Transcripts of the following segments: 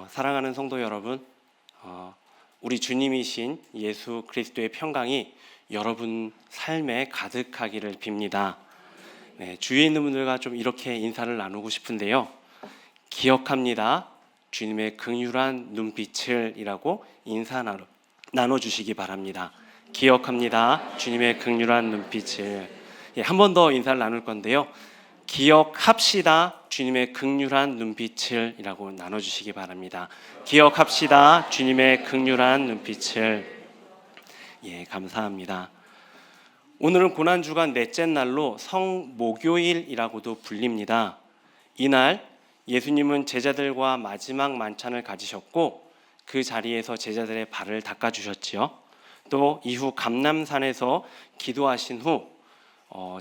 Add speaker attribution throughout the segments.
Speaker 1: 사랑하는 성도 여러분, 우리 주님이신 예수 그리스도의 평강이 여러분 삶에 가득하기를 빕니다. 네, 주위에 있는 분들과 좀 이렇게 인사를 나누고 싶은데요. 기억합니다. 주님의 긍휼한 눈빛을 이라고 인사 나눠주시기 바랍니다. 기억합니다. 주님의 긍휼한 눈빛을. 한 번 더 인사를 나눌 건데요. 기억합시다. 주님의 긍휼한 눈빛을 이라고 나눠주시기 바랍니다. 기억합시다. 주님의 긍휼한 눈빛을. 감사합니다. 오늘은 고난주간 넷째 날로 성목요일이라고도 불립니다. 이날 예수님은 제자들과 마지막 만찬을 가지셨고 그 자리에서 제자들의 발을 닦아주셨지요. 또 이후 감람산에서 기도하신 후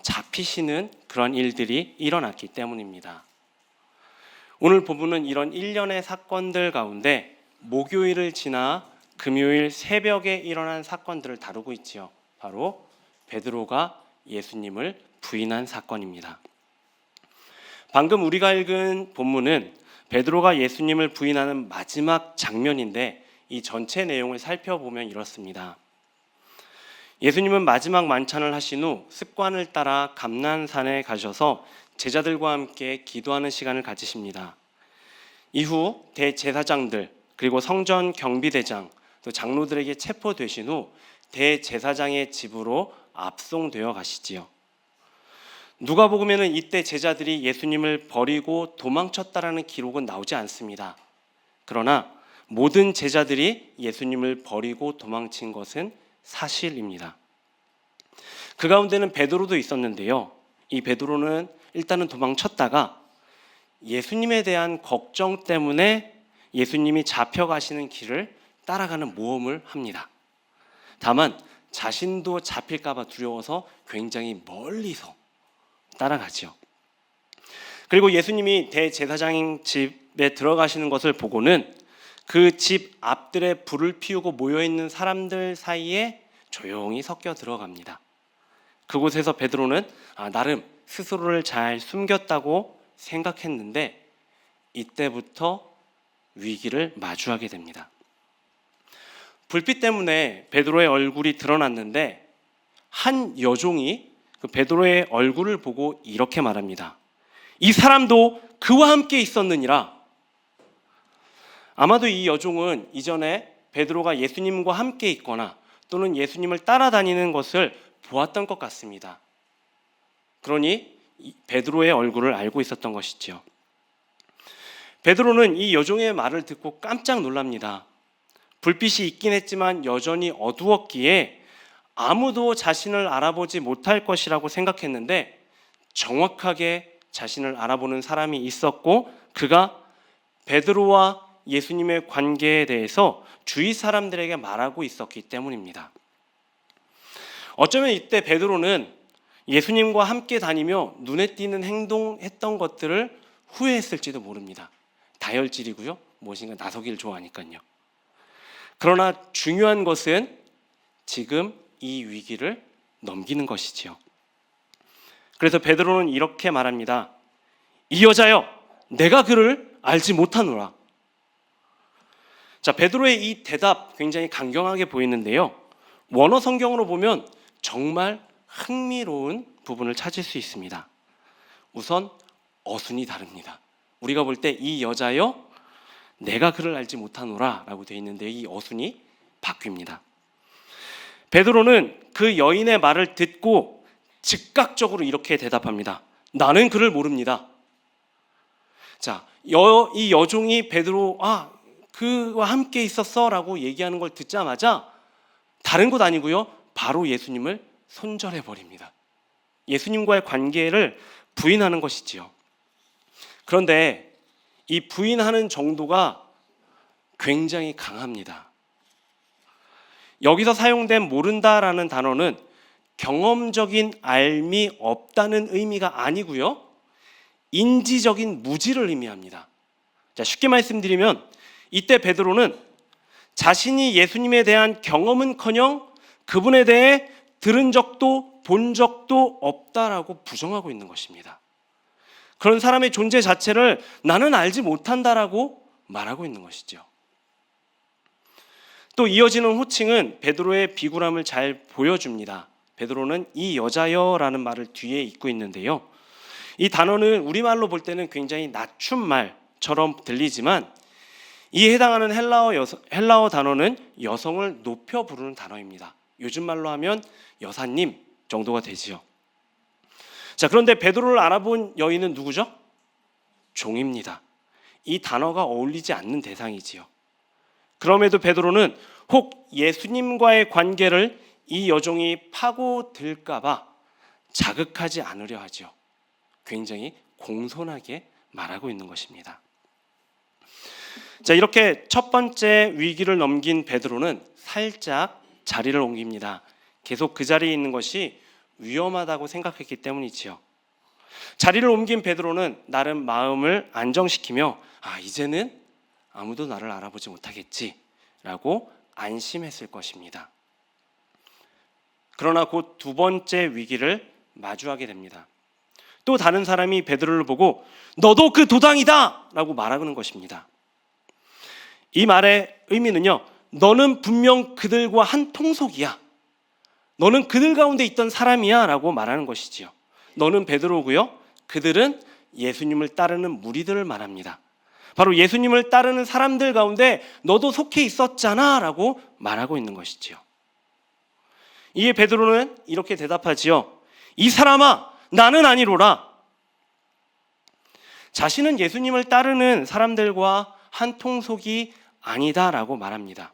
Speaker 1: 잡히시는 그런 일들이 일어났기 때문입니다. 오늘 본문은 이런 일련의 사건들 가운데 목요일을 지나 금요일 새벽에 일어난 사건들을 다루고 있지요. 바로 베드로가 예수님을 부인한 사건입니다. 방금 우리가 읽은 본문은 베드로가 예수님을 부인하는 마지막 장면인데 이 전체 내용을 살펴보면 이렇습니다. 예수님은 마지막 만찬을 하신 후 습관을 따라 감람산에 가셔서 제자들과 함께 기도하는 시간을 가지십니다. 이후 대제사장들 그리고 성전 경비대장 또 장로들에게 체포되신 후 대제사장의 집으로 압송되어 가시지요. 누가복음에는 이때 제자들이 예수님을 버리고 도망쳤다라는 기록은 나오지 않습니다. 그러나 모든 제자들이 예수님을 버리고 도망친 것은 사실입니다. 그 가운데는 베드로도 있었는데요. 이 베드로는 일단은 도망쳤다가 예수님에 대한 걱정 때문에 예수님이 잡혀가시는 길을 따라가는 모험을 합니다. 다만 자신도 잡힐까 봐 두려워서 굉장히 멀리서 따라가죠. 그리고 예수님이 대제사장 집에 들어가시는 것을 보고는 그 집 앞들에 불을 피우고 모여있는 사람들 사이에 조용히 섞여 들어갑니다. 그곳에서 베드로는 나름 스스로를 잘 숨겼다고 생각했는데 이때부터 위기를 마주하게 됩니다. 불빛 때문에 베드로의 얼굴이 드러났는데 한 여종이 그 베드로의 얼굴을 보고 이렇게 말합니다. 이 사람도 그와 함께 있었느니라. 아마도 이 여종은 이전에 베드로가 예수님과 함께 있거나 또는 예수님을 따라다니는 것을 보았던 것 같습니다. 그러니 베드로의 얼굴을 알고 있었던 것이죠. 베드로는 이 여종의 말을 듣고 깜짝 놀랍니다. 불빛이 있긴 했지만 여전히 어두웠기에 아무도 자신을 알아보지 못할 것이라고 생각했는데 정확하게 자신을 알아보는 사람이 있었고 그가 베드로와 예수님의 관계에 대해서 주위 사람들에게 말하고 있었기 때문입니다. 어쩌면 이때 베드로는 예수님과 함께 다니며 눈에 띄는 행동했던 것들을 후회했을지도 모릅니다. 다혈질이고요. 무엇인가 나서기를 좋아하니까요. 그러나 중요한 것은 지금 이 위기를 넘기는 것이지요. 그래서 베드로는 이렇게 말합니다. 이 여자여, 내가 그를 알지 못하노라. 자, 베드로의 이 대답 굉장히 강경하게 보이는데요. 원어 성경으로 보면 정말 흥미로운 부분을 찾을 수 있습니다. 우선 어순이 다릅니다. 우리가 볼 때 이 여자여 내가 그를 알지 못하노라 라고 되어 있는데 이 어순이 바뀝니다. 베드로는 그 여인의 말을 듣고 즉각적으로 이렇게 대답합니다. 나는 그를 모릅니다. 자, 이 여종이 베드로 그와 함께 있었어 라고 얘기하는 걸 듣자마자 다른 것 아니고요. 바로 예수님을 손절해 버립니다. 예수님과의 관계를 부인하는 것이지요. 그런데 이 부인하는 정도가 굉장히 강합니다. 여기서 사용된 모른다라는 단어는 경험적인 알미 없다는 의미가 아니고요. 인지적인 무지를 의미합니다. 자, 쉽게 말씀드리면 이때 베드로는 자신이 예수님에 대한 경험은커녕 그분에 대해 들은 적도 본 적도 없다라고 부정하고 있는 것입니다. 그런 사람의 존재 자체를 나는 알지 못한다라고 말하고 있는 것이죠. 또 이어지는 호칭은 베드로의 비굴함을 잘 보여줍니다. 베드로는 이 여자여라는 말을 뒤에 잇고 있는데요. 이 단어는 우리말로 볼 때는 굉장히 낮춤말처럼 들리지만 이에 해당하는 헬라어 단어는 여성을 높여 부르는 단어입니다. 요즘 말로 하면 여사님 정도가 되지요. 자, 그런데 베드로를 알아본 여인은 누구죠? 종입니다. 이 단어가 어울리지 않는 대상이지요. 그럼에도 베드로는 혹 예수님과의 관계를 이 여종이 파고들까 봐 자극하지 않으려 하죠. 굉장히 공손하게 말하고 있는 것입니다. 자, 이렇게 첫 번째 위기를 넘긴 베드로는 살짝 자리를 옮깁니다. 계속 그 자리에 있는 것이 위험하다고 생각했기 때문이지요. 자리를 옮긴 베드로는 나름 마음을 안정시키며 이제는 아무도 나를 알아보지 못하겠지라고 안심했을 것입니다. 그러나 곧 두 번째 위기를 마주하게 됩니다. 또 다른 사람이 베드로를 보고 너도 그 도당이다! 라고 말하는 것입니다. 이 말의 의미는요, 너는 분명 그들과 한 통속이야. 너는 그들 가운데 있던 사람이야 라고 말하는 것이지요. 너는 베드로고요, 그들은 예수님을 따르는 무리들을 말합니다. 바로 예수님을 따르는 사람들 가운데 너도 속해 있었잖아 라고 말하고 있는 것이지요. 이에 베드로는 이렇게 대답하지요. 이 사람아, 나는 아니로라. 자신은 예수님을 따르는 사람들과 한 통속이 아니다라고 말합니다.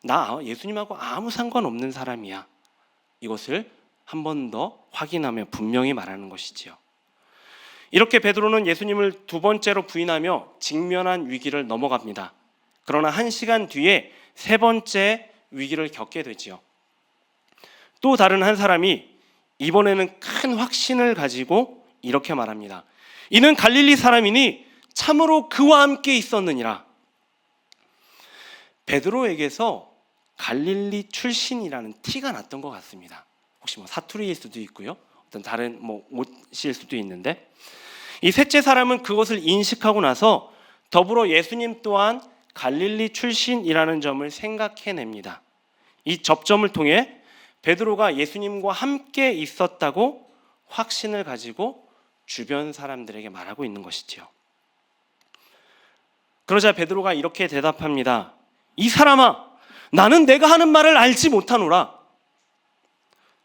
Speaker 1: 나 예수님하고 아무 상관없는 사람이야. 이것을 한 번 더 확인하며 분명히 말하는 것이지요. 이렇게 베드로는 예수님을 두 번째로 부인하며 직면한 위기를 넘어갑니다. 그러나 1시간 뒤에 세 번째 위기를 겪게 되지요. 또 다른 한 사람이 이번에는 큰 확신을 가지고 이렇게 말합니다. 이는 갈릴리 사람이니 참으로 그와 함께 있었느니라. 베드로에게서 갈릴리 출신이라는 티가 났던 것 같습니다. 혹시 사투리일 수도 있고요, 어떤 다른 옷일 수도 있는데, 이 셋째 사람은 그것을 인식하고 나서 더불어 예수님 또한 갈릴리 출신이라는 점을 생각해냅니다. 이 접점을 통해 베드로가 예수님과 함께 있었다고 확신을 가지고 주변 사람들에게 말하고 있는 것이지요. 그러자 베드로가 이렇게 대답합니다. 이 사람아, 나는 내가 하는 말을 알지 못하노라.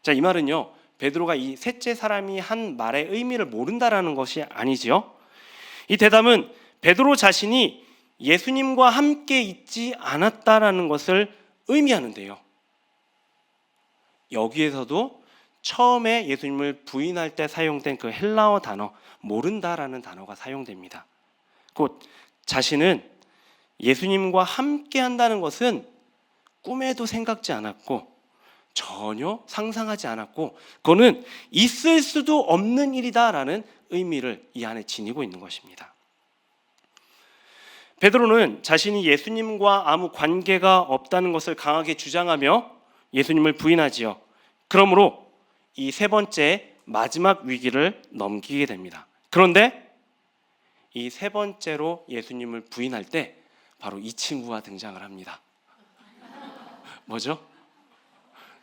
Speaker 1: 자, 이 말은요, 베드로가 이 셋째 사람이 한 말의 의미를 모른다라는 것이 아니지요. 이 대답은 베드로 자신이 예수님과 함께 있지 않았다라는 것을 의미하는데요. 여기에서도 처음에 예수님을 부인할 때 사용된 그 헬라어 단어, 모른다라는 단어가 사용됩니다. 곧 자신은 예수님과 함께 한다는 것은 꿈에도 생각지 않았고 전혀 상상하지 않았고 그거는 있을 수도 없는 일이다라는 의미를 이 안에 지니고 있는 것입니다. 베드로는 자신이 예수님과 아무 관계가 없다는 것을 강하게 주장하며 예수님을 부인하지요. 그러므로 이 세 번째 마지막 위기를 넘기게 됩니다. 그런데 이 세 번째로 예수님을 부인할 때 바로 이 친구가 등장을 합니다. 뭐죠?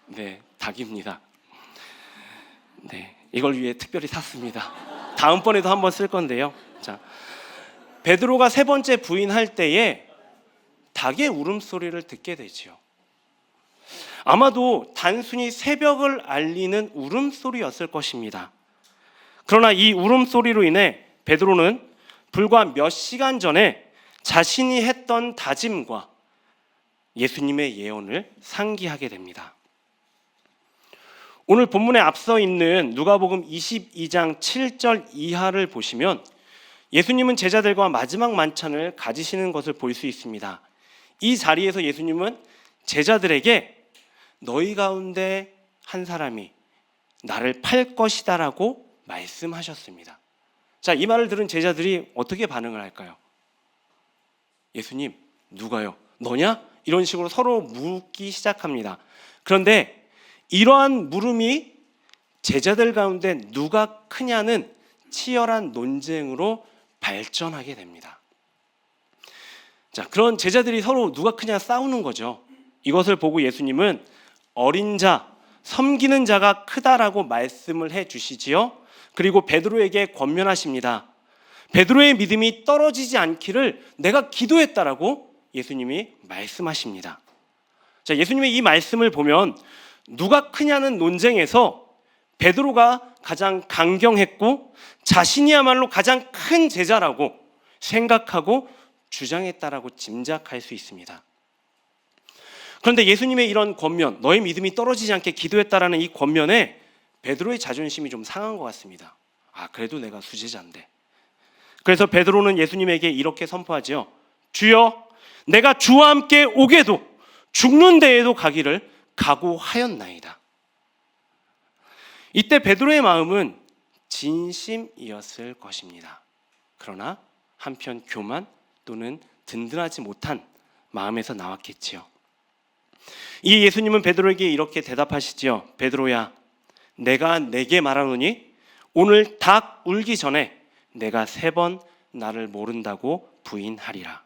Speaker 1: 네, 닭입니다. 네, 이걸 위해 특별히 샀습니다. 다음번에도 한번 쓸 건데요. 자, 베드로가 세 번째 부인할 때에 닭의 울음소리를 듣게 되지요. 아마도 단순히 새벽을 알리는 울음소리였을 것입니다. 그러나 이 울음소리로 인해 베드로는 불과 몇 시간 전에 자신이 했던 다짐과 예수님의 예언을 상기하게 됩니다. 오늘 본문에 앞서 있는 누가복음 22장 7절 이하를 보시면 예수님은 제자들과 마지막 만찬을 가지시는 것을 볼 수 있습니다. 이 자리에서 예수님은 제자들에게 너희 가운데 한 사람이 나를 팔 것이다라고 말씀하셨습니다. 자, 이 말을 들은 제자들이 어떻게 반응을 할까요? 예수님, 누가요? 너냐? 이런 식으로 서로 묻기 시작합니다. 그런데 이러한 물음이 제자들 가운데 누가 크냐는 치열한 논쟁으로 발전하게 됩니다. 자, 그런 제자들이 서로 누가 크냐 싸우는 거죠. 이것을 보고 예수님은 어린 자, 섬기는 자가 크다라고 말씀을 해 주시지요. 그리고 베드로에게 권면하십니다. 베드로의 믿음이 떨어지지 않기를 내가 기도했다라고 예수님이 말씀하십니다. 자, 예수님의 이 말씀을 보면 누가 크냐는 논쟁에서 베드로가 가장 강경했고 자신이야말로 가장 큰 제자라고 생각하고 주장했다라고 짐작할 수 있습니다. 그런데 예수님의 이런 권면, 너의 믿음이 떨어지지 않게 기도했다라는 이 권면에 베드로의 자존심이 좀 상한 것 같습니다. 그래도 내가 수제자인데. 그래서 베드로는 예수님에게 이렇게 선포하지요. 주여, 내가 주와 함께 오게도 죽는 데에도 가기를 각오하였나이다. 이때 베드로의 마음은 진심이었을 것입니다. 그러나 한편 교만 또는 든든하지 못한 마음에서 나왔겠지요. 이 예수님은 베드로에게 이렇게 대답하시지요. 베드로야, 내가 네게 말하노니 오늘 닭 울기 전에 내가 3번 나를 모른다고 부인하리라.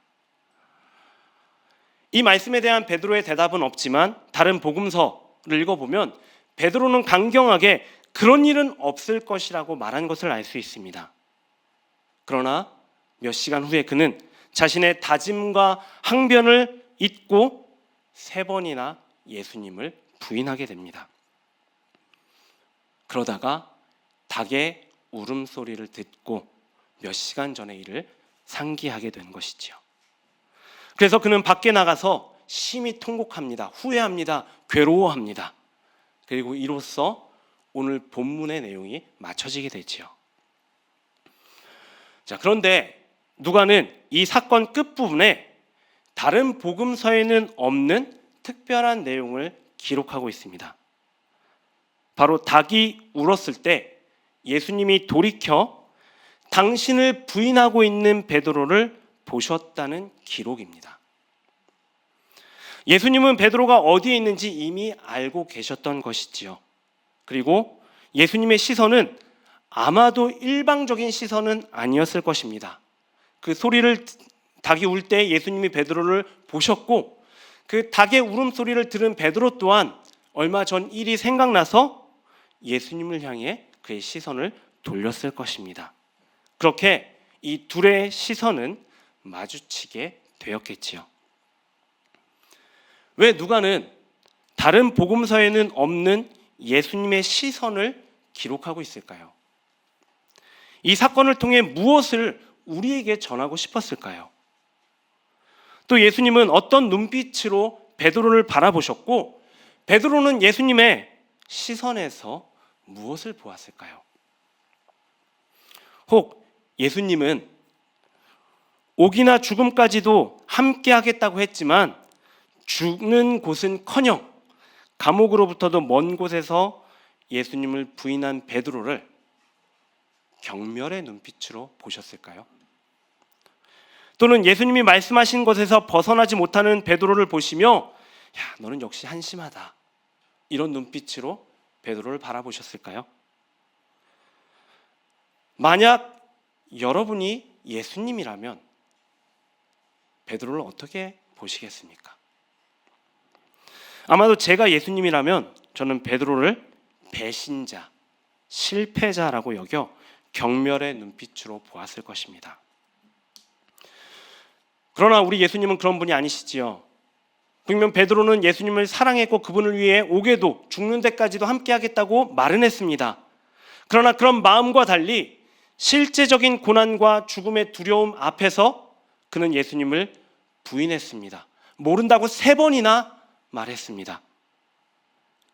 Speaker 1: 이 말씀에 대한 베드로의 대답은 없지만 다른 복음서를 읽어보면 베드로는 강경하게 그런 일은 없을 것이라고 말한 것을 알 수 있습니다. 그러나 몇 시간 후에 그는 자신의 다짐과 항변을 잊고 3번이나 예수님을 부인하게 됩니다. 그러다가 닭의 울음소리를 듣고 몇 시간 전의 일을 상기하게 된 것이지요. 그래서 그는 밖에 나가서 심히 통곡합니다. 후회합니다. 괴로워합니다. 그리고 이로써 오늘 본문의 내용이 맞춰지게 되지요. 자, 그런데 누가는 이 사건 끝부분에 다른 복음서에는 없는 특별한 내용을 기록하고 있습니다. 바로 닭이 울었을 때 예수님이 돌이켜 당신을 부인하고 있는 베드로를 보셨다는 기록입니다. 예수님은 베드로가 어디에 있는지 이미 알고 계셨던 것이지요. 그리고 예수님의 시선은 아마도 일방적인 시선은 아니었을 것입니다. 그 소리를 닭이 울 때 예수님이 베드로를 보셨고 그 닭의 울음소리를 들은 베드로 또한 얼마 전 일이 생각나서 예수님을 향해 그의 시선을 돌렸을 것입니다. 그렇게 이 둘의 시선은 마주치게 되었겠지요. 왜 누가는 다른 복음서에는 없는 예수님의 시선을 기록하고 있을까요? 이 사건을 통해 무엇을 우리에게 전하고 싶었을까요? 또 예수님은 어떤 눈빛으로 베드로를 바라보셨고 베드로는 예수님의 시선에서 무엇을 보았을까요? 혹 예수님은 옥이나 죽음까지도 함께 하겠다고 했지만 죽는 곳은커녕 감옥으로부터도 먼 곳에서 예수님을 부인한 베드로를 경멸의 눈빛으로 보셨을까요? 또는 예수님이 말씀하신 것에서 벗어나지 못하는 베드로를 보시며 야, 너는 역시 한심하다. 이런 눈빛으로 베드로를 바라보셨을까요? 만약 여러분이 예수님이라면 베드로를 어떻게 보시겠습니까? 아마도 제가 예수님이라면 저는 베드로를 배신자, 실패자라고 여겨 경멸의 눈빛으로 보았을 것입니다. 그러나 우리 예수님은 그런 분이 아니시지요. 분명 베드로는 예수님을 사랑했고 그분을 위해 오게도 죽는 데까지도 함께 하겠다고 말은 했습니다. 그러나 그런 마음과 달리 실제적인 고난과 죽음의 두려움 앞에서 그는 예수님을 부인했습니다. 모른다고 3번이나 말했습니다.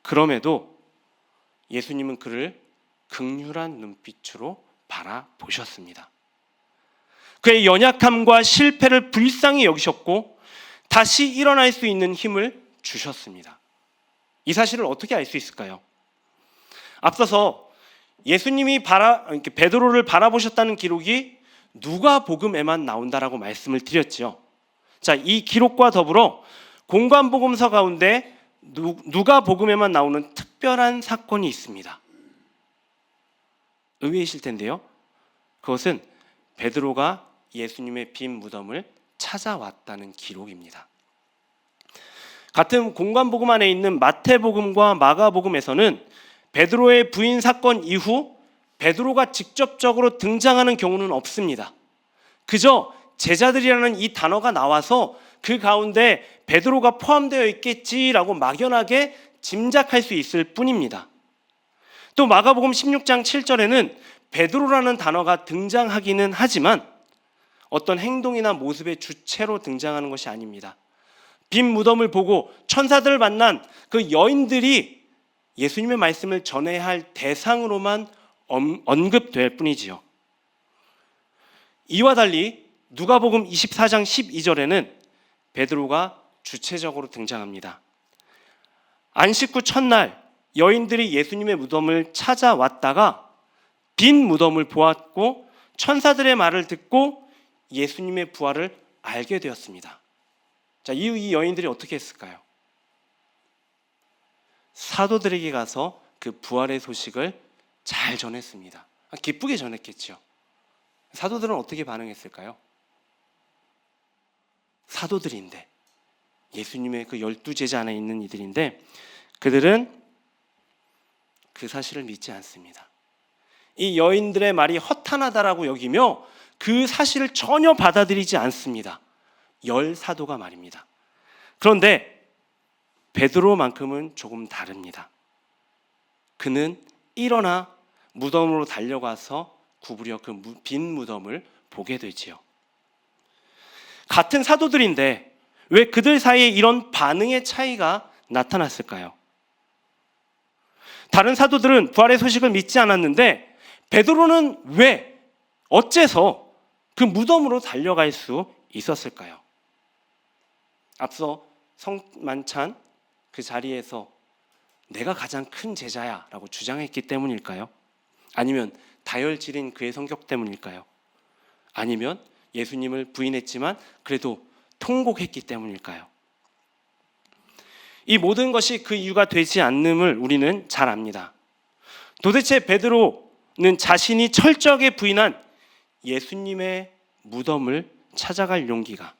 Speaker 1: 그럼에도 예수님은 그를 긍휼한 눈빛으로 바라보셨습니다. 그의 연약함과 실패를 불쌍히 여기셨고 다시 일어날 수 있는 힘을 주셨습니다. 이 사실을 어떻게 알 수 있을까요? 앞서서 예수님이 베드로를 바라보셨다는 기록이 누가복음에만 나온다라고 말씀을 드렸지요. 자, 이 기록과 더불어 공관복음서 가운데 누가복음에만 나오는 특별한 사건이 있습니다. 의외이실 텐데요. 그것은 베드로가 예수님의 빈 무덤을 찾아왔다는 기록입니다. 같은 공관복음 안에 있는 마태복음과 마가복음에서는 베드로의 부인 사건 이후 베드로가 직접적으로 등장하는 경우는 없습니다. 그저 제자들이라는 이 단어가 나와서 그 가운데 베드로가 포함되어 있겠지라고 막연하게 짐작할 수 있을 뿐입니다. 또 마가복음 16장 7절에는 베드로라는 단어가 등장하기는 하지만 어떤 행동이나 모습의 주체로 등장하는 것이 아닙니다. 빈 무덤을 보고 천사들을 만난 그 여인들이 예수님의 말씀을 전해야 할 대상으로만 언급될 뿐이지요. 이와 달리 누가복음 24장 12절에는 베드로가 주체적으로 등장합니다. 안식 후 첫날 여인들이 예수님의 무덤을 찾아왔다가 빈 무덤을 보았고 천사들의 말을 듣고 예수님의 부활을 알게 되었습니다. 자, 이후 이 여인들이 어떻게 했을까요? 사도들에게 가서 그 부활의 소식을 잘 전했습니다. 기쁘게 전했겠죠. 사도들은 어떻게 반응했을까요? 사도들인데, 예수님의 그 12제자 안에 있는 이들인데 그들은 그 사실을 믿지 않습니다. 이 여인들의 말이 허탄하다라고 여기며 그 사실을 전혀 받아들이지 않습니다. 열 사도가 말입니다. 그런데 베드로만큼은 조금 다릅니다. 그는 일어나 무덤으로 달려가서 구부려 그 빈 무덤을 보게 되지요. 같은 사도들인데 왜 그들 사이에 이런 반응의 차이가 나타났을까요? 다른 사도들은 부활의 소식을 믿지 않았는데 베드로는 왜, 어째서 그 무덤으로 달려갈 수 있었을까요? 앞서 성만찬 그 자리에서 내가 가장 큰 제자야 라고 주장했기 때문일까요? 아니면 다혈질인 그의 성격 때문일까요? 아니면 예수님을 부인했지만 그래도 통곡했기 때문일까요? 이 모든 것이 그 이유가 되지 않음을 우리는 잘 압니다. 도대체 베드로는 자신이 철저하게 부인한 예수님의 무덤을 찾아갈 용기가,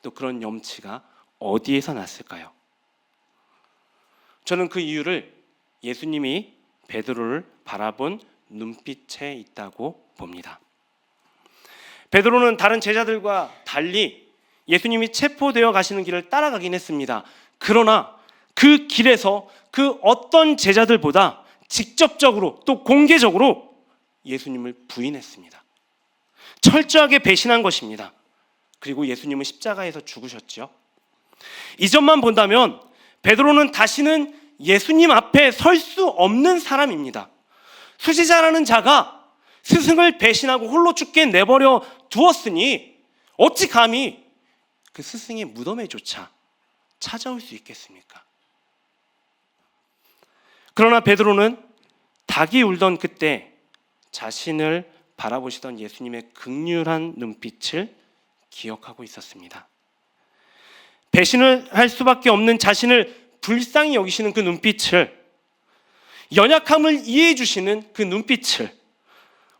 Speaker 1: 또 그런 염치가 어디에서 났을까요? 저는 그 이유를 예수님이 베드로를 바라본 눈빛에 있다고 봅니다. 베드로는 다른 제자들과 달리 예수님이 체포되어 가시는 길을 따라가긴 했습니다. 그러나 그 길에서 그 어떤 제자들보다 직접적으로 또 공개적으로 예수님을 부인했습니다. 철저하게 배신한 것입니다. 그리고 예수님은 십자가에서 죽으셨죠. 이 점만 본다면 베드로는 다시는 예수님 앞에 설 수 없는 사람입니다. 수지자라는 자가 스승을 배신하고 홀로 죽게 내버려 두었으니 어찌 감히 그 스승의 무덤에조차 찾아올 수 있겠습니까? 그러나 베드로는 닭이 울던 그때 자신을 바라보시던 예수님의 극률한 눈빛을 기억하고 있었습니다. 배신을 할 수밖에 없는 자신을 불쌍히 여기시는 그 눈빛을, 연약함을 이해해 주시는 그 눈빛을,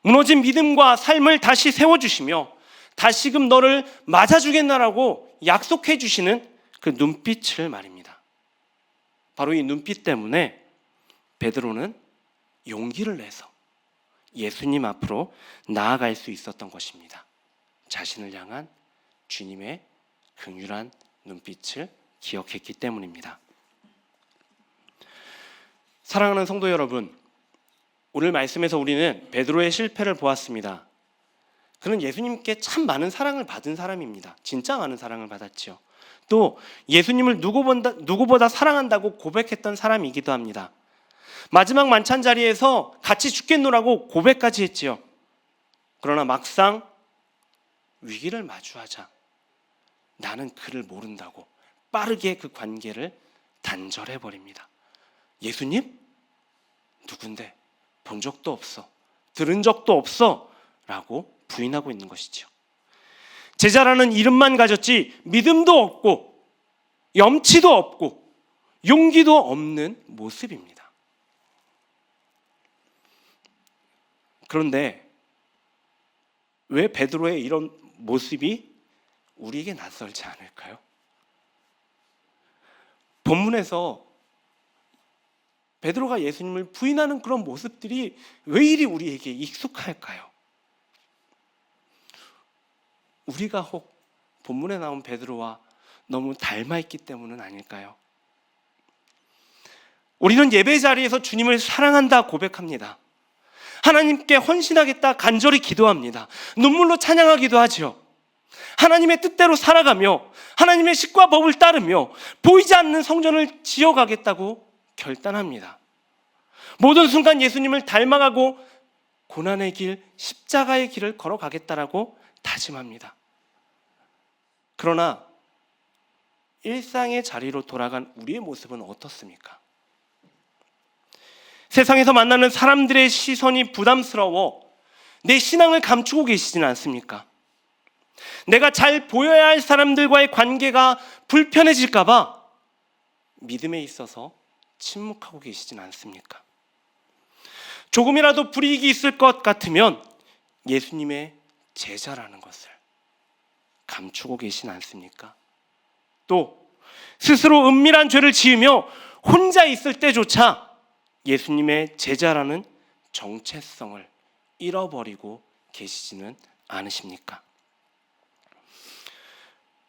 Speaker 1: 무너진 믿음과 삶을 다시 세워주시며 다시금 너를 맞아주겠나라고 약속해 주시는 그 눈빛을 말입니다. 바로 이 눈빛 때문에 베드로는 용기를 내서 예수님 앞으로 나아갈 수 있었던 것입니다. 자신을 향한 주님의 긍휼한 눈빛을 기억했기 때문입니다. 사랑하는 성도 여러분, 오늘 말씀에서 우리는 베드로의 실패를 보았습니다. 그는 예수님께 참 많은 사랑을 받은 사람입니다. 진짜 많은 사랑을 받았죠. 또 예수님을 누구보다 사랑한다고 고백했던 사람이기도 합니다. 마지막 만찬 자리에서 같이 죽겠노라고 고백까지 했지요. 그러나 막상 위기를 마주하자 나는 그를 모른다고 빠르게 그 관계를 단절해버립니다. 예수님? 누군데? 본 적도 없어. 들은 적도 없어. 라고 부인하고 있는 것이죠. 제자라는 이름만 가졌지 믿음도 없고 염치도 없고 용기도 없는 모습입니다. 그런데 왜 베드로의 이런 모습이 우리에게 낯설지 않을까요? 본문에서 베드로가 예수님을 부인하는 그런 모습들이 왜 이리 우리에게 익숙할까요? 우리가 혹 본문에 나온 베드로와 너무 닮아있기 때문은 아닐까요? 우리는 예배 자리에서 주님을 사랑한다 고백합니다. 하나님께 헌신하겠다 간절히 기도합니다. 눈물로 찬양하기도 하죠. 하나님의 뜻대로 살아가며 하나님의 식과 법을 따르며 보이지 않는 성전을 지어가겠다고 결단합니다. 모든 순간 예수님을 닮아가고 고난의 길, 십자가의 길을 걸어가겠다라고 다짐합니다. 그러나 일상의 자리로 돌아간 우리의 모습은 어떻습니까? 세상에서 만나는 사람들의 시선이 부담스러워 내 신앙을 감추고 계시지는 않습니까? 내가 잘 보여야 할 사람들과의 관계가 불편해질까 봐 믿음에 있어서 침묵하고 계시진 않습니까? 조금이라도 불이익이 있을 것 같으면 예수님의 제자라는 것을 감추고 계시진 않습니까? 또 스스로 은밀한 죄를 지으며 혼자 있을 때조차 예수님의 제자라는 정체성을 잃어버리고 계시지는 않으십니까?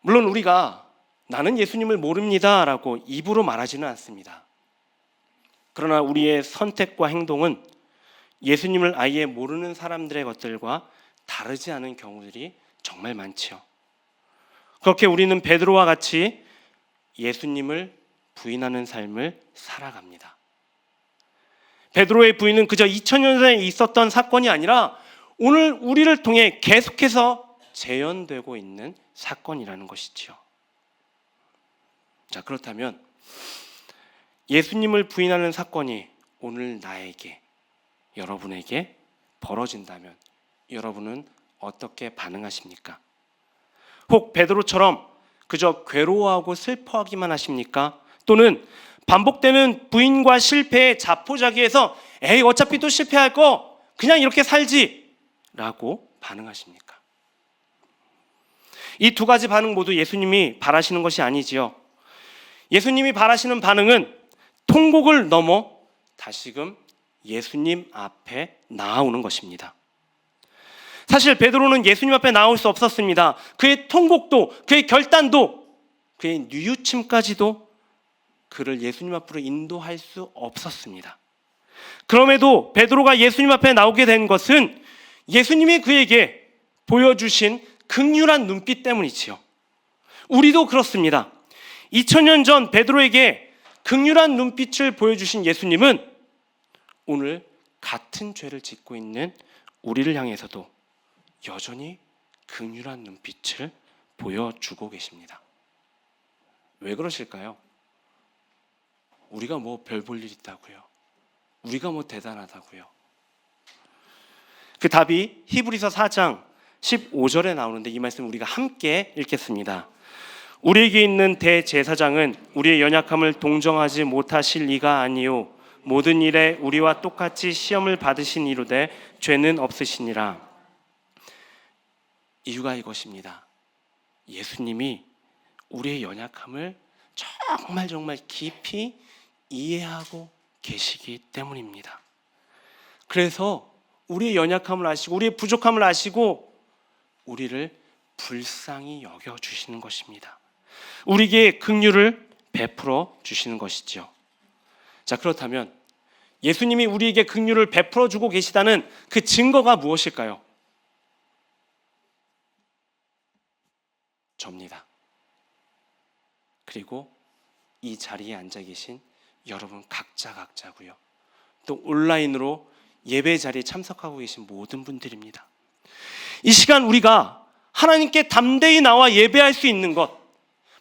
Speaker 1: 물론 우리가 나는 예수님을 모릅니다 라고 입으로 말하지는 않습니다. 그러나 우리의 선택과 행동은 예수님을 아예 모르는 사람들의 것들과 다르지 않은 경우들이 정말 많지요. 그렇게 우리는 베드로와 같이 예수님을 부인하는 삶을 살아갑니다. 베드로의 부인은 그저 2000년 전에 있었던 사건이 아니라 오늘 우리를 통해 계속해서 재현되고 있는 사건이라는 것이지요. 자, 그렇다면 예수님을 부인하는 사건이 오늘 나에게, 여러분에게 벌어진다면 여러분은 어떻게 반응하십니까? 혹 베드로처럼 그저 괴로워하고 슬퍼하기만 하십니까? 또는 반복되는 부인과 실패의 자포자기에서 에이 어차피 또 실패할 거 그냥 이렇게 살지 라고 반응하십니까? 이 두 가지 반응 모두 예수님이 바라시는 것이 아니지요. 예수님이 바라시는 반응은 통곡을 넘어 다시금 예수님 앞에 나아오는 것입니다. 사실 베드로는 예수님 앞에 나올 수 없었습니다. 그의 통곡도, 그의 결단도, 그의 뉘우침까지도 그를 예수님 앞으로 인도할 수 없었습니다. 그럼에도 베드로가 예수님 앞에 나오게 된 것은 예수님이 그에게 보여주신 긍휼한 눈빛 때문이지요. 우리도 그렇습니다. 2000년 전 베드로에게 긍휼한 눈빛을 보여주신 예수님은 오늘 같은 죄를 짓고 있는 우리를 향해서도 여전히 긍휼한 눈빛을 보여주고 계십니다. 왜 그러실까요? 우리가 뭐 별 볼 일 있다고요? 우리가 뭐 대단하다고요? 그 답이 히브리서 4장 15절에 나오는데 이 말씀 우리가 함께 읽겠습니다. 우리에게 있는 대제사장은 우리의 연약함을 동정하지 못하실 이가 아니요 모든 일에 우리와 똑같이 시험을 받으신 이로되 죄는 없으시니라. 이유가 이것입니다. 예수님이 우리의 연약함을 정말 깊이 이해하고 계시기 때문입니다. 그래서 우리의 연약함을 아시고 우리의 부족함을 아시고 우리를 불쌍히 여겨주시는 것입니다. 우리에게 긍휼을 베풀어 주시는 것이죠. 자, 그렇다면 예수님이 우리에게 긍휼을 베풀어 주고 계시다는 그 증거가 무엇일까요? 접니다. 그리고 이 자리에 앉아 계신 여러분 각자고요. 또 온라인으로 예배 자리에 참석하고 계신 모든 분들입니다. 이 시간 우리가 하나님께 담대히 나와 예배할 수 있는 것,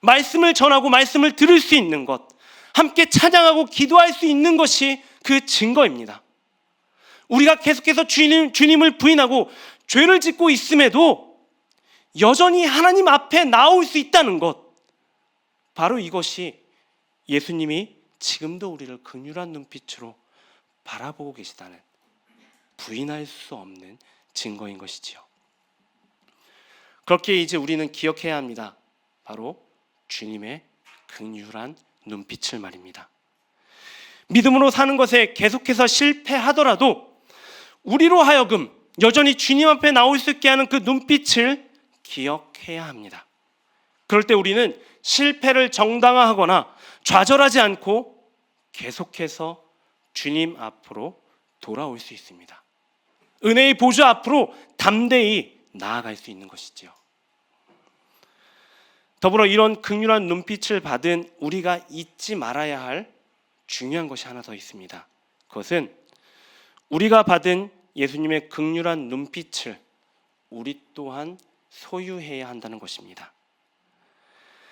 Speaker 1: 말씀을 전하고 말씀을 들을 수 있는 것, 함께 찬양하고 기도할 수 있는 것이 그 증거입니다. 우리가 계속해서 주님을 부인하고 죄를 짓고 있음에도 여전히 하나님 앞에 나올 수 있다는 것, 바로 이것이 예수님이 지금도 우리를 긍휼한 눈빛으로 바라보고 계시다는 부인할 수 없는 증거인 것이지요. 그렇게 이제 우리는 기억해야 합니다. 바로 주님의 긍휼한 눈빛을 말입니다. 믿음으로 사는 것에 계속해서 실패하더라도 우리로 하여금 여전히 주님 앞에 나올 수 있게 하는 그 눈빛을 기억해야 합니다. 그럴 때 우리는 실패를 정당화하거나 좌절하지 않고 계속해서 주님 앞으로 돌아올 수 있습니다. 은혜의 보좌 앞으로 담대히 나아갈 수 있는 것이지요. 더불어 이런 긍휼한 눈빛을 받은 우리가 잊지 말아야 할 중요한 것이 하나 더 있습니다. 그것은 우리가 받은 예수님의 긍휼한 눈빛을 우리 또한 소유해야 한다는 것입니다.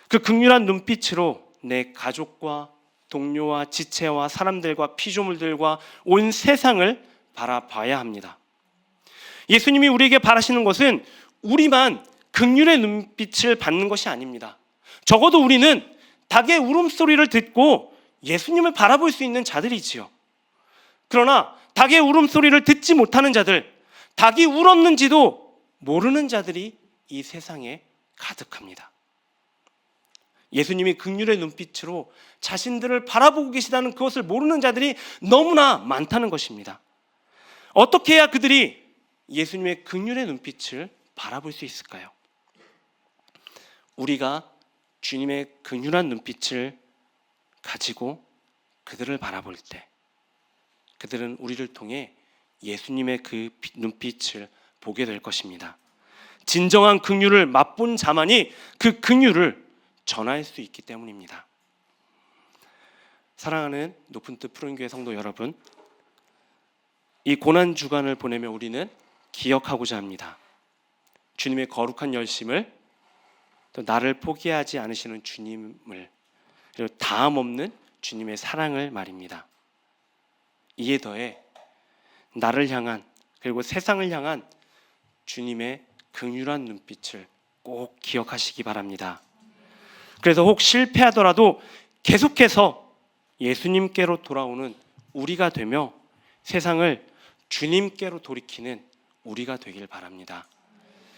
Speaker 1: 그 긍휼한 눈빛으로 내 가족과 동료와 지체와 사람들과 피조물들과 온 세상을 바라봐야 합니다. 예수님이 우리에게 바라시는 것은 우리만 긍휼의 눈빛을 받는 것이 아닙니다. 적어도 우리는 닭의 울음소리를 듣고 예수님을 바라볼 수 있는 자들이지요. 그러나 닭의 울음소리를 듣지 못하는 자들, 닭이 울었는지도 모르는 자들이 이 세상에 가득합니다. 예수님이 긍휼의 눈빛으로 자신들을 바라보고 계시다는 그것을 모르는 자들이 너무나 많다는 것입니다. 어떻게 해야 그들이 예수님의 긍휼의 눈빛을 바라볼 수 있을까요? 우리가 주님의 긍휼한 눈빛을 가지고 그들을 바라볼 때 그들은 우리를 통해 예수님의 그 눈빛을 보게 될 것입니다. 진정한 긍휼을 맛본 자만이 그 긍휼을 전할 수 있기 때문입니다. 사랑하는 높은 뜻 푸른교회 성도 여러분, 이 고난 주간을 보내며 우리는 기억하고자 합니다. 주님의 거룩한 열심을, 또 나를 포기하지 않으시는 주님을, 그리고 다함 없는 주님의 사랑을 말입니다. 이에 더해 나를 향한, 그리고 세상을 향한 주님의 긍휼한 눈빛을 꼭 기억하시기 바랍니다. 그래서 혹 실패하더라도 계속해서 예수님께로 돌아오는 우리가 되며 세상을 주님께로 돌이키는 우리가 되길 바랍니다.